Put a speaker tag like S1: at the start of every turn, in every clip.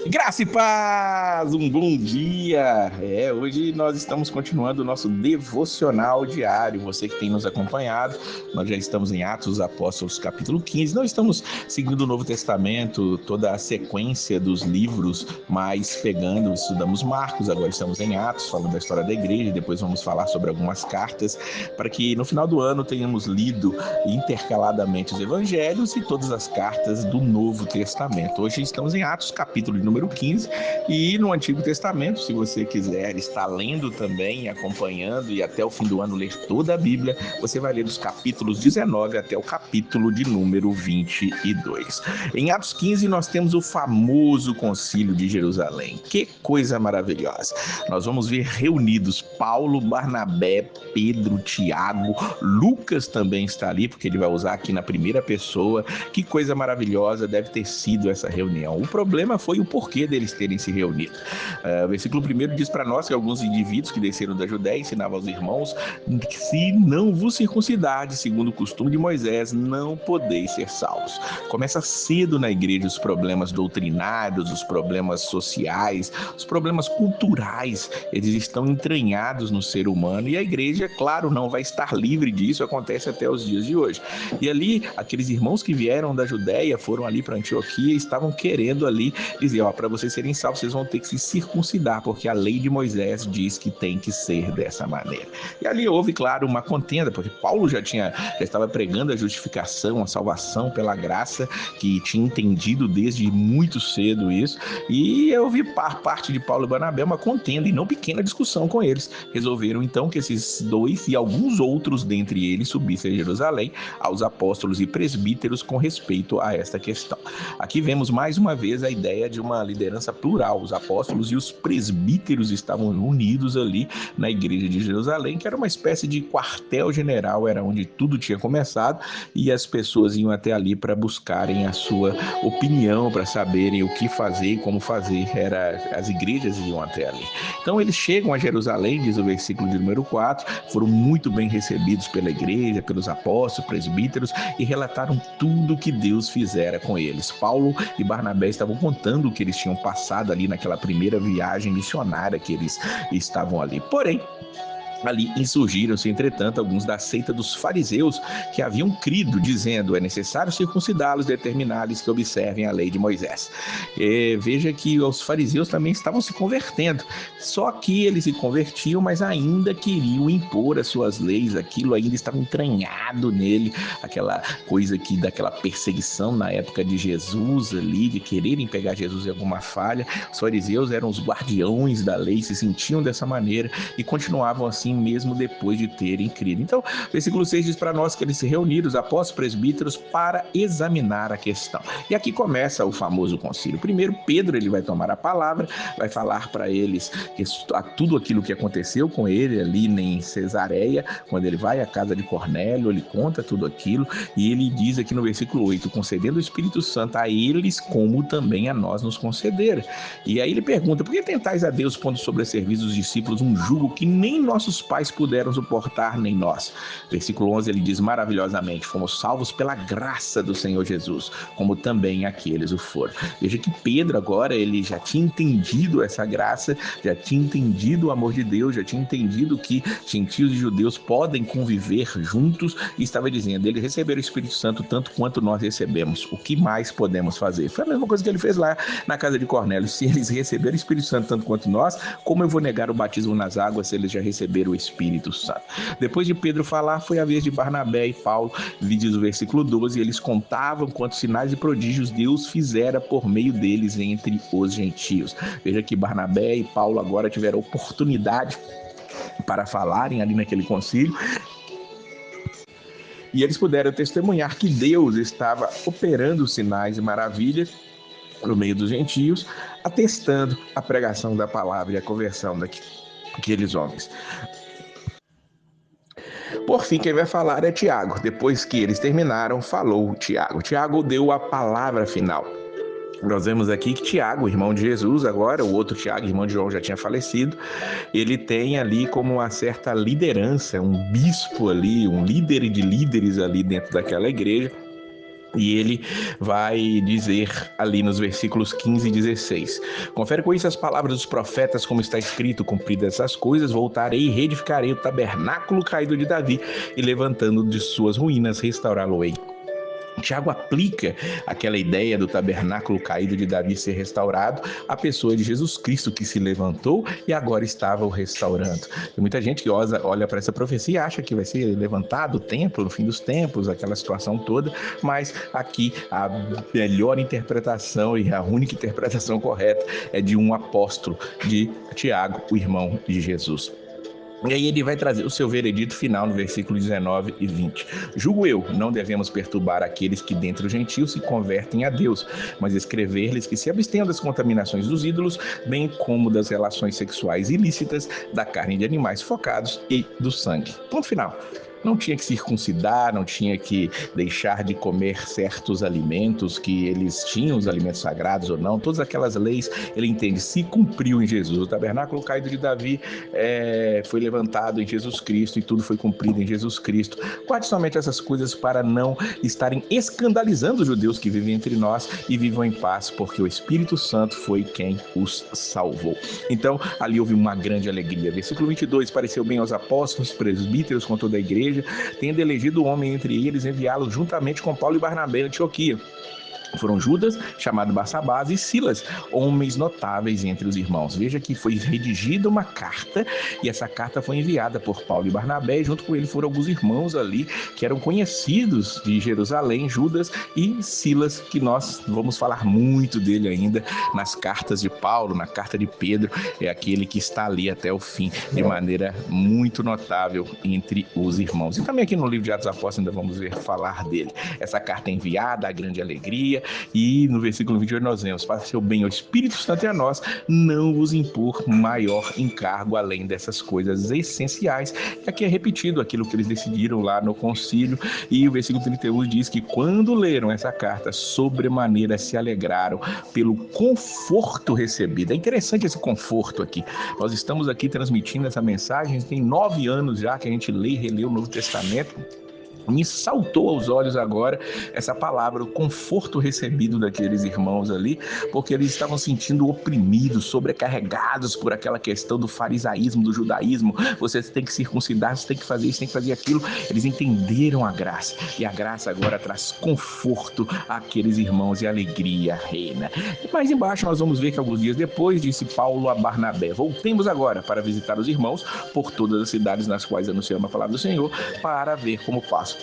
S1: Graça e paz, um bom dia! Hoje nós estamos continuando o nosso devocional diário. Você que tem nos acompanhado, nós já estamos em Atos dos Apóstolos, capítulo 15. Nós estamos seguindo o Novo Testamento, toda a sequência dos livros, mas estudamos Marcos, agora estamos em Atos, falando da história da igreja, depois vamos falar sobre algumas cartas, para que no final do ano tenhamos lido intercaladamente os evangelhos e todas as cartas do Novo Testamento. Hoje estamos em Atos, capítulo número 15, e no Antigo Testamento, se você quiser estar lendo também, acompanhando e até o fim do ano ler toda a Bíblia, você vai ler dos capítulos 19 até o capítulo de número 22. Em Atos 15 nós temos o famoso Concílio de Jerusalém. Que coisa maravilhosa! Nós vamos ver reunidos Paulo, Barnabé, Pedro, Tiago, Lucas também está ali, porque ele vai usar aqui na primeira pessoa. Que coisa maravilhosa deve ter sido essa reunião. O problema foi o porquê deles terem se reunido. O versículo 1 diz para nós que alguns indivíduos que desceram da Judéia ensinavam aos irmãos que se não vos circuncidardes, segundo o costume de Moisés, não podeis ser salvos. Começa cedo na igreja os problemas doutrinários, os problemas sociais, os problemas culturais, eles estão entranhados no ser humano e a igreja, claro, não vai estar livre disso, acontece até os dias de hoje. E ali, aqueles irmãos que vieram da Judéia, foram ali para Antioquia e estavam querendo ali dizer, para vocês serem salvos, vocês vão ter que se circuncidar, porque a lei de Moisés diz que tem que ser dessa maneira. E ali houve, claro, uma contenda, porque Paulo já estava pregando a justificação, a salvação pela graça, que tinha entendido desde muito cedo isso, e houve parte de Paulo e Barnabé uma contenda e não pequena discussão com eles. Resolveram então que esses dois e alguns outros dentre eles subissem a Jerusalém aos apóstolos e presbíteros com respeito a esta questão. Aqui vemos mais uma vez a ideia de uma liderança plural. Os apóstolos e os presbíteros estavam unidos ali na igreja de Jerusalém, que era uma espécie de quartel-general, era onde tudo tinha começado, e as pessoas iam até ali para buscarem a sua opinião, para saberem o que fazer e como fazer. As igrejas iam até ali. Então eles chegam a Jerusalém, diz o versículo de número 4, foram muito bem recebidos pela igreja, pelos apóstolos, presbíteros, e relataram tudo que Deus fizera com eles. Paulo e Barnabé estavam contando o que eles tinham passado ali naquela primeira viagem missionária que eles estavam ali. Porém, ali insurgiram-se, entretanto, alguns da seita dos fariseus que haviam crido, dizendo, é necessário circuncidá-los, determinar-lhes que observem a lei de Moisés. Veja que os fariseus também estavam se convertendo, só que eles se convertiam, mas ainda queriam impor as suas leis, aquilo ainda estava entranhado nele, aquela coisa daquela perseguição na época de Jesus ali, de quererem pegar Jesus em alguma falha. Os fariseus eram os guardiões da lei, se sentiam dessa maneira e continuavam assim mesmo depois de terem crido. Então, o versículo 6 diz para nós que eles se reuniram, os apóstolos presbíteros, para examinar a questão. E aqui começa o famoso concílio. Primeiro, Pedro ele vai tomar a palavra, vai falar para eles tudo aquilo que aconteceu com ele ali em Cesareia, quando ele vai à casa de Cornélio, ele conta tudo aquilo, e ele diz aqui no versículo 8, concedendo o Espírito Santo a eles, como também a nós nos concederam. E aí ele pergunta, por que tentais a Deus pondo sobre a serviço dos discípulos um jugo que nem nossos pais puderam suportar, nem nós? Versículo 11 ele diz maravilhosamente, fomos salvos pela graça do Senhor Jesus, como também aqueles o foram. Veja que Pedro agora, ele já tinha entendido essa graça, já tinha entendido o amor de Deus, já tinha entendido que gentios e judeus podem conviver juntos, e estava dizendo, eles receberam o Espírito Santo tanto quanto nós recebemos, o que mais podemos fazer? Foi a mesma coisa que ele fez lá na casa de Cornélio, se eles receberam o Espírito Santo tanto quanto nós, como eu vou negar o batismo nas águas se eles já receberam o Espírito Santo? Depois de Pedro falar, foi a vez de Barnabé e Paulo, diz o versículo 12, eles contavam quantos sinais e prodígios Deus fizera por meio deles entre os gentios. Veja que Barnabé e Paulo agora tiveram oportunidade para falarem ali naquele concílio, e eles puderam testemunhar que Deus estava operando sinais e maravilhas no meio dos gentios, atestando a pregação da palavra e a conversão daqueles homens. Por fim, quem vai falar é Tiago. Depois que eles terminaram, falou Tiago. Tiago deu a palavra final. Nós vemos aqui que Tiago, irmão de Jesus, agora o outro Tiago, irmão de João, já tinha falecido, ele tem ali como uma certa liderança, um bispo ali, um líder de líderes ali dentro daquela igreja, E ele vai dizer ali nos versículos 15 e 16: confere com isso as palavras dos profetas, como está escrito: cumpridas essas coisas, voltarei e reedificarei o tabernáculo caído de Davi, e levantando de suas ruínas, restaurá-lo-ei. Tiago aplica aquela ideia do tabernáculo caído de Davi ser restaurado à pessoa de Jesus Cristo, que se levantou e agora estava o restaurando. Tem muita gente que olha para essa profecia e acha que vai ser levantado o templo no fim dos tempos, aquela situação toda, mas aqui a melhor interpretação e a única interpretação correta é de um apóstolo, de Tiago, o irmão de Jesus. E aí ele vai trazer o seu veredito final no versículo 19 e 20. Julgo eu, não devemos perturbar aqueles que dentre os gentios se convertem a Deus, mas escrever-lhes que se abstenham das contaminações dos ídolos, bem como das relações sexuais ilícitas, da carne de animais focados e do sangue. Ponto final. Não tinha que circuncidar, não tinha que deixar de comer certos alimentos, que eles tinham os alimentos sagrados ou não. Todas aquelas leis, ele entende, se cumpriu em Jesus. O tabernáculo caído de Davi foi levantado em Jesus Cristo e tudo foi cumprido em Jesus Cristo. Guarde somente essas coisas para não estarem escandalizando os judeus que vivem entre nós, e vivam em paz, porque o Espírito Santo foi quem os salvou. Então, ali houve uma grande alegria. Versículo 22, pareceu bem aos apóstolos, presbíteros, com toda a igreja, tendo elegido o homem entre eles, enviá-lo juntamente com Paulo e Barnabé a Antioquia. Foram Judas, chamado Barsabás, e Silas, homens notáveis entre os irmãos. Veja que foi redigida uma carta, e essa carta foi enviada por Paulo e Barnabé, e junto com ele foram alguns irmãos ali que eram conhecidos de Jerusalém, Judas e Silas, que nós vamos falar muito dele ainda nas cartas de Paulo, na carta de Pedro, é aquele que está ali até o fim, de maneira muito notável entre os irmãos. E também aqui no livro de Atos Apóstolos ainda vamos ver falar dele. Essa carta é enviada, a grande alegria. E no versículo 28 nós vemos: faça seu bem ao Espírito Santo e a nós, não vos impor maior encargo além dessas coisas essenciais. E aqui é repetido aquilo que eles decidiram lá no concílio, e o versículo 31 diz que quando leram essa carta, sobremaneira se alegraram pelo conforto recebido. É interessante esse conforto aqui. Nós estamos aqui transmitindo essa mensagem, tem 9 anos já que a gente lê e relê o Novo Testamento. Me saltou aos olhos agora essa palavra, o conforto recebido daqueles irmãos ali, porque eles estavam sentindo oprimidos, sobrecarregados por aquela questão do farisaísmo, do judaísmo. Você tem que circuncidar, você tem que fazer isso, tem que fazer aquilo. Eles entenderam a graça, e a graça agora traz conforto àqueles irmãos e alegria reina. E mais embaixo nós vamos ver que alguns dias depois disse Paulo a Barnabé: voltemos agora para visitar os irmãos por todas as cidades nas quais anunciamos a palavra do Senhor, para ver como passam.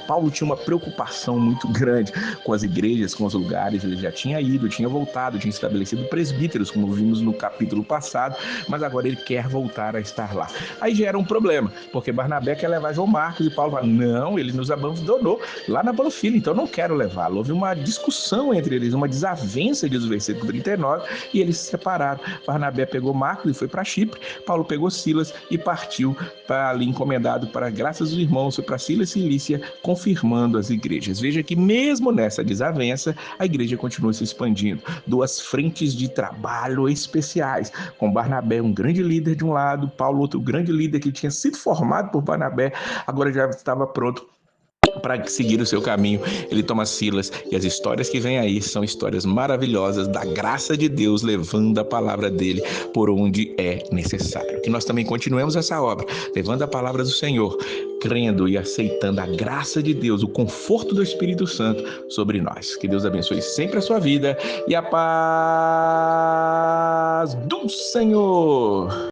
S1: Paulo tinha uma preocupação muito grande com as igrejas, com os lugares. Ele já tinha ido, tinha voltado, tinha estabelecido presbíteros, como vimos no capítulo passado, mas agora ele quer voltar a estar lá. Aí gera um problema, porque Barnabé quer levar João Marcos, e Paulo fala: não, ele nos abandonou lá na Panfilha, então não quero levá-lo. Houve uma discussão entre eles, uma desavença, diz o versículo 39, e eles se separaram. Barnabé pegou Marcos e foi para Chipre, Paulo pegou Silas e partiu para ali, encomendado para graças dos irmãos, foi para Silas e Cilícia, confirmando as igrejas. Veja que mesmo nessa desavença, a igreja continua se expandindo. 2 frentes de trabalho especiais, com Barnabé, um grande líder de um lado, Paulo, outro grande líder que tinha sido formado por Barnabé, agora já estava pronto para seguir o seu caminho. Ele toma Silas, e as histórias que vêm aí são histórias maravilhosas da graça de Deus, levando a palavra dele por onde é necessário. Que nós também continuemos essa obra, levando a palavra do Senhor, crendo e aceitando a graça de Deus, o conforto do Espírito Santo sobre nós. Que Deus abençoe sempre a sua vida, e a paz do Senhor.